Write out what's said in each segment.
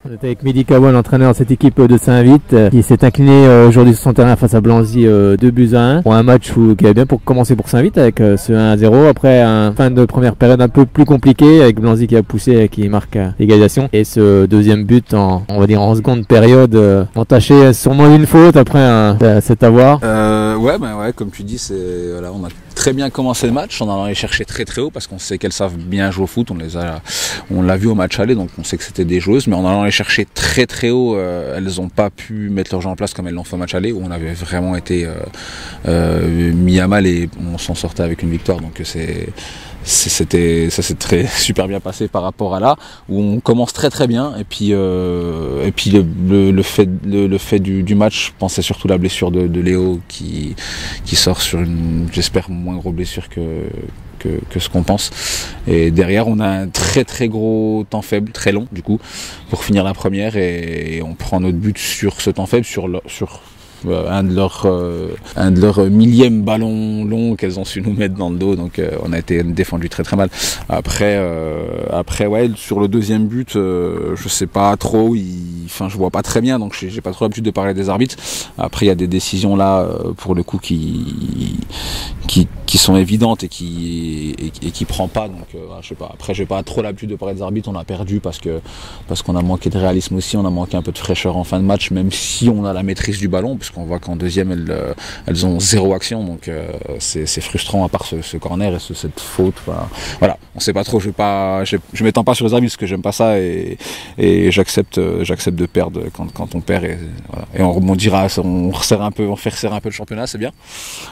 On est avec Mehdi Kawa, l'entraîneur de cette équipe de Saint-Vite, qui s'est incliné aujourd'hui sur son terrain face à Blanzy 2-1 pour un match qui avait bien pour commencer pour Saint-Vite avec ce 1-0 après une fin de première période un peu plus compliquée avec Blanzy qui a poussé et qui marque l'égalisation et ce deuxième but on va dire en seconde période entaché sûrement une faute après cet avoir. Ouais, comme tu dis, voilà, on a très bien commencé le match en allant les chercher très très haut parce qu'on sait qu'elles savent bien jouer au foot, on l'a vu au match aller, donc on sait que c'était des joueuses, mais en allant les chercher très très haut, elles n'ont pas pu mettre leur jeu en place comme elles l'ont fait au match aller où on avait vraiment été mis à mal et on s'en sortait avec une victoire, donc ça s'est très super bien passé par rapport à là où on commence très très bien et puis le fait du match, je pensais surtout la blessure de Léo qui sort sur une, j'espère, moins grosse blessure que ce qu'on pense, et derrière on a un très très gros temps faible, très long du coup pour finir la première, et on prend notre but sur ce temps faible, sur un de leurs millième ballon long qu'elles ont su nous mettre dans le dos, donc on a été défendu très très mal. Après ouais, sur le deuxième but, je sais pas trop, je vois pas très bien, donc j'ai pas trop l'habitude de parler des arbitres. Après il y a des décisions là pour le coup qui sont évidentes et qui prend pas, donc je sais pas. Après j'ai pas trop l'habitude de parler des arbitres, on a perdu parce qu'on a manqué de réalisme aussi, on a manqué un peu de fraîcheur en fin de match, même si on a la maîtrise du ballon, puisqu'on voit qu'en deuxième elles ont zéro action, donc c'est frustrant à part ce corner et cette faute. Voilà, on sait pas trop, je m'étends pas sur les arbitres parce que j'aime pas ça, et j'accepte de perdre quand on perd, et voilà. Et on rebondira, on fait resserrer un peu le championnat, c'est bien,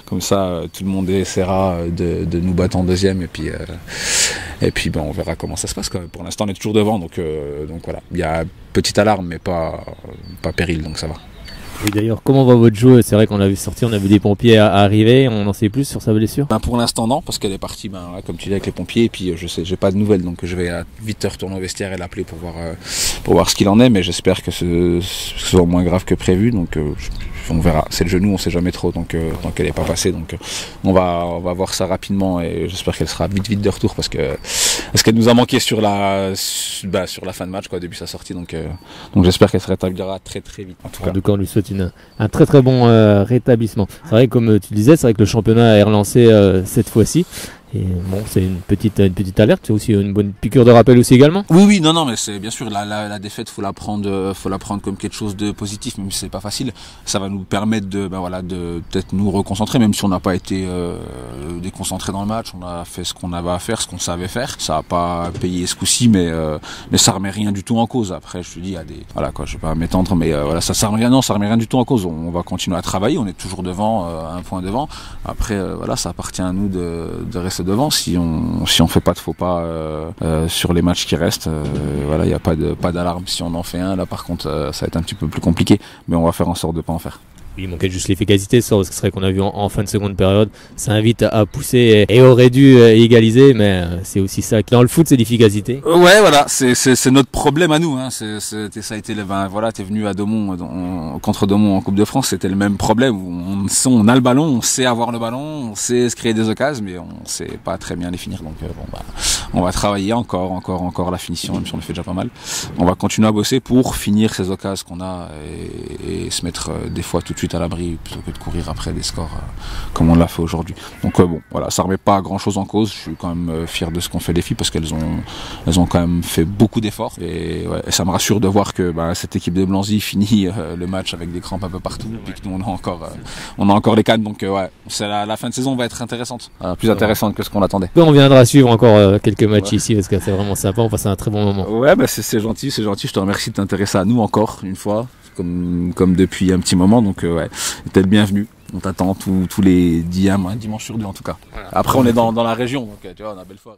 comme ça tout le monde essaiera de nous battre en deuxième, et puis on verra comment ça se passe, quoi. Pour l'instant on est toujours devant, donc voilà, il y a petite alarme mais pas péril, donc ça va. Et d'ailleurs, comment va votre jeu? C'est vrai qu'on l'a vu sortir, on a vu des pompiers arriver, on en sait plus sur sa blessure? Pour l'instant non, parce qu'elle est partie comme tu dis avec les pompiers, et puis j'ai pas de nouvelles, donc je vais vite retourner au vestiaire et l'appeler pour voir ce qu'il en est, mais j'espère que ce soit moins grave que prévu, donc on verra. C'est le genou, on sait jamais trop, donc tant qu'elle n'est pas passée, donc on va voir ça rapidement, et j'espère qu'elle sera vite de retour parce qu'elle nous a manqué sur la fin de match, quoi, depuis sa sortie, donc j'espère qu'elle se rétablira très très vite. En tout cas, on lui souhaite un très très bon rétablissement. C'est vrai, comme tu disais, c'est vrai que le championnat est relancé cette fois-ci. Et bon, c'est une petite alerte, c'est aussi une bonne piqûre de rappel aussi également. Oui, non, mais c'est bien sûr la défaite, faut la prendre comme quelque chose de positif, même si c'est pas facile. Ça va nous permettre de peut-être nous reconcentrer, même si on n'a pas été déconcentré dans le match. On a fait ce qu'on avait à faire, ce qu'on savait faire. Ça a pas payé ce coup-ci, mais ça remet rien du tout en cause. Après, je te dis, je vais pas m'étendre, mais ça remet rien du tout en cause. On va continuer à travailler. On est toujours devant, un point devant. Après, ça appartient à nous de rester devant. Si on fait pas de faux pas sur les matchs qui restent, il n'y a pas d'alarme. Si on en fait un, là par contre ça va être un petit peu plus compliqué, mais on va faire en sorte de pas en faire. Il manquait juste l'efficacité, ça, parce que c'est vrai qu'on a vu en fin de seconde période, ça invite à pousser et aurait dû égaliser, mais c'est aussi ça. Dans le foot, c'est l'efficacité. Ouais, voilà, c'est notre problème à nous. Hein. Ça a été t'es venu à Domont, contre Domont en Coupe de France, c'était le même problème. On a le ballon, on sait avoir le ballon, on sait se créer des occasions, mais on sait pas très bien les finir. Donc on va travailler encore la finition, même si on le fait déjà pas mal. On va continuer à bosser pour finir ces occasions qu'on a et se mettre des fois tout de suite à l'abri plutôt que de courir après des scores comme on l'a fait aujourd'hui. Donc ça remet pas grand chose en cause. Je suis quand même fier de ce qu'ont fait les filles parce qu'elles ont quand même fait beaucoup d'efforts, et ça me rassure de voir que cette équipe de Blanzy finit le match avec des crampes un peu partout, et que nous on a encore les cannes, donc la fin de saison va être intéressante, plus intéressante que ce qu'on attendait. On viendra suivre encore quelques matchs ici parce que c'est vraiment sympa, on passe un très bon moment. Ouais, c'est gentil, je te remercie de t'intéresser à nous encore une fois, comme depuis un petit moment, donc t'es le bienvenu. On t'attend tous les dimanches sur 2 en tout cas. Voilà. Après on est dans la région, donc tu vois, on a Belfort.